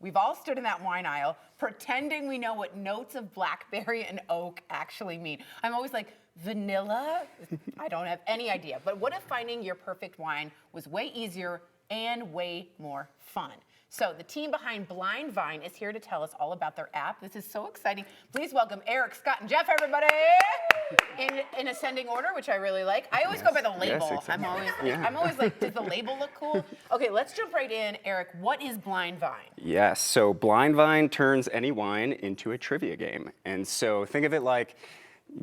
We've all stood in that wine aisle pretending we know what notes of blackberry and oak actually mean. I'm always like, vanilla? I don't have any idea. But what if finding your perfect wine was way easier and way more fun? So the team behind BlindVine is here to tell us all about their app. This is so exciting. Please welcome Eric, Scott, and Jeff, everybody, in ascending order, which I really like. I always go by the label. Yes, exactly. I'm always like, does the label look cool? Okay, let's jump right in. Eric, what is BlindVine? Yes, so BlindVine turns any wine into a trivia game. And so think of it like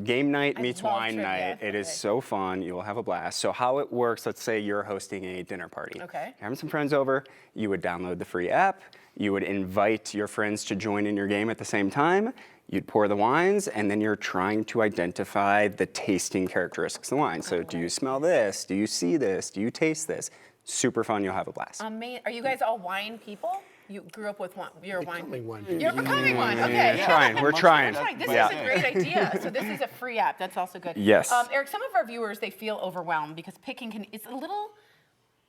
game night meets wine trivia. night. It is so fun. You will have a blast. So how it works, let's say you're hosting a dinner party. Okay. You're having some friends over. You would download the free app. You would invite your friends to join in your game at the same time. You'd pour the wines, and then you're trying to identify the tasting characteristics of the wine. So do you smell this? Do you see this? Do you taste this? Super fun. You'll have a blast. Are you guys all wine people? You grew up with one. You're a wine. one. You're becoming one. Okay. We're trying. This is a great idea. So this is a free app. That's also good. Yes. Eric, some of our viewers, they feel overwhelmed because picking it's a little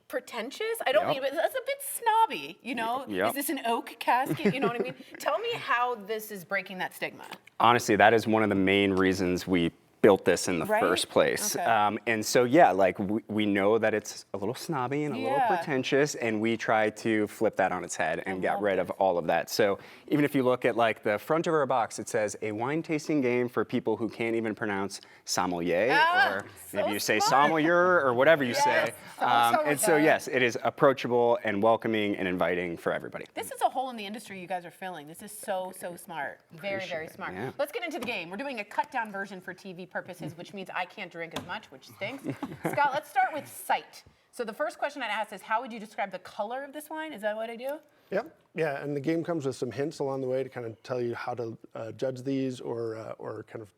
pretentious. I don't mean, but it's a bit snobby, you know? Yep. Is this an oak casket? You know what I mean? Tell me how this is breaking that stigma. Honestly, that is one of the main reasons we built this in the first place. Okay. And so, yeah, like we know that it's a little snobby and a little pretentious, and we try to flip that on its head and get rid of all of that. So even if you look at like the front of our box, it says a wine tasting game for people who can't even pronounce sommelier, or maybe you say sommelier or whatever you say. And so, yes, it is approachable and welcoming and inviting for everybody. This is a hole in the industry you guys are filling. This is so smart. Very smart. Yeah. Let's get into the game. We're doing a cut down version for TV purposes, which means I can't drink as much, which stinks. Scott, let's start with sight. So the first question I'd ask is, how would you describe the color of this wine? Is that what I do? Yep. Yeah, and the game comes with some hints along the way to kind of tell you how to judge these, or kind of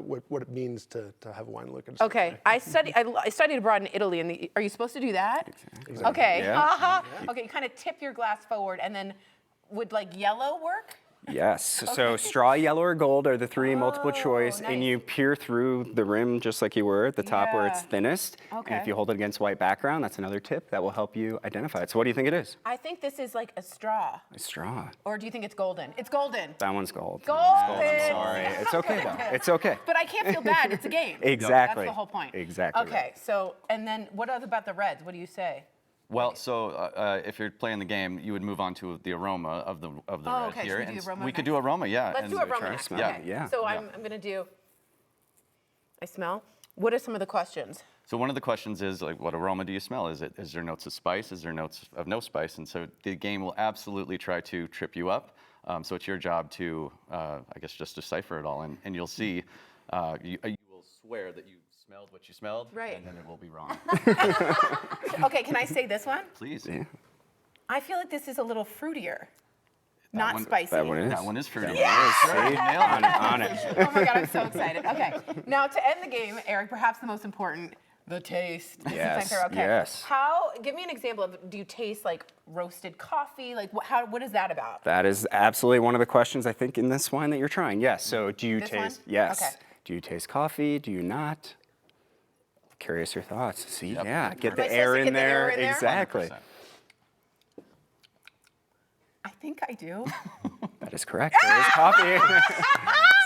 what it means to have a wine look. Okay, I studied abroad in Italy, and are you supposed to do that? Exactly. Okay. Yeah. Okay, you kind of tip your glass forward, and then would like yellow work? Yes. So straw, yellow, or gold are the three multiple choice, and you peer through the rim just like you were at the top where it's thinnest. Okay. And if you hold it against white background, that's another tip that will help you identify it. So what do you think it is? I think this is like a straw. A straw. Or do you think it's golden? It's golden. That one's gold. Golden. I'm sorry. It's okay though. It's okay. But I can't feel bad. It's a game. Exactly. That's the whole point. Exactly. Okay. So, and then what about the reds? What do you say? Well, so if you're playing the game, you would move on to the aroma of the red okay, here. should we do aroma we could next? do aroma, yeah. Let's do aroma next. smell Okay. it, yeah. So I'm gonna do. I smell. What are some of the questions? So one of the questions is like, what aroma do you smell? Is there notes of spice? Is there notes of no spice? And so the game will absolutely try to trip you up. So it's your job to, I guess, just decipher it all, and you'll see. You will swear that you smelled what you smelled, Right. and then it will be wrong. Okay, can I say this one? Please. Yeah. I feel like this is a little fruitier, not spicy. That one is. That one is fruity. On it. Oh my God, I'm so excited. Okay, now to end the game, Eric, perhaps the most important, the taste. Yes, Okay. yes. Give me an example of, do you taste like roasted coffee? Like what is that about? That is absolutely one of the questions I think in this wine that you're trying. Yes. So do you This taste? one? Yes. Okay. Do you taste coffee? Do you not? Curious your thoughts. See, Yep. yeah, get Am I the supposed air to in get the air there. in there? Exactly. 100%. I think I do. That is correct. There is coffee.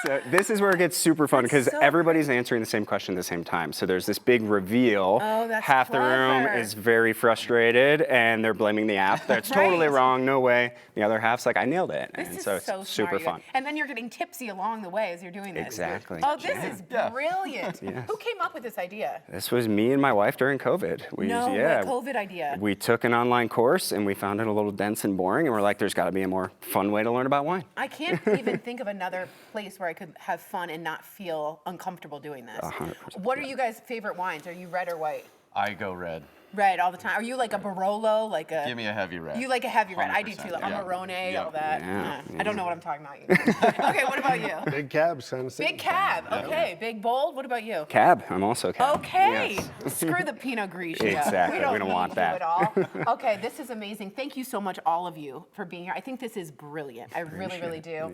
So this is where it gets super fun because so everybody's answering the same question at the same time. So there's this big reveal. Oh, that's Half the room clever. is very frustrated and they're blaming the app. That's totally Right. wrong. No way. The other half's like, I nailed it. This And is so it's so super smart. fun. And then you're getting tipsy along the way as you're doing this. Exactly. Oh, this is Yeah. brilliant. Yes. Who came up with this idea? This was me and my wife during COVID. What COVID idea? We took an online course and we found it a little dense and boring, and we're like, there's got to be a more fun way to learn about wine. I can't even think of another place where I could have fun and not feel uncomfortable doing this. 100%, What are you guys' favorite wines? Are you red or white? I go red. Red all the time. Are you like a Barolo? Like a? Give me a heavy red. You like a heavy red. I do 100%, too. Like yeah. Amarone, Yeah. all that. Yeah, I don't know what I'm talking about. Okay, what about you? Big cabs, kind of. Big cab. Okay, big bold. What about you? Cab. I'm also cab. Okay. Yes. Screw the Pinot Grigio. Exactly. We don't, We don't want need that. you at all. Okay, this is amazing. Thank you so much, all of you, for being here. I think this is brilliant. I really do. Yeah.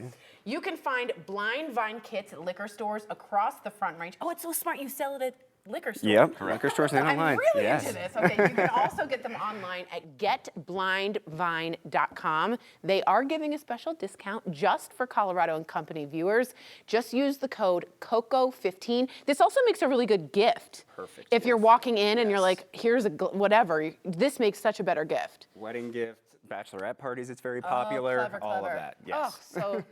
You can find BlindVine kits at liquor stores across the Front Range. Oh, it's so smart. You sell it at liquor stores. Yep, liquor stores and online. I'm really Yes. into this. Okay, you can also get them online at getblindvine.com. They are giving a special discount just for Colorado and Company viewers. Just use the code COCO15. This also makes a really good gift. Perfect If you're gift. walking in and you're Yes. like, here's a whatever, this makes such a better gift. Wedding gift, bachelorette parties, it's very popular. Clever, all clever. of that. Yes. Oh,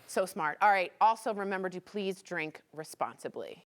so smart. All right. Also remember to please drink responsibly.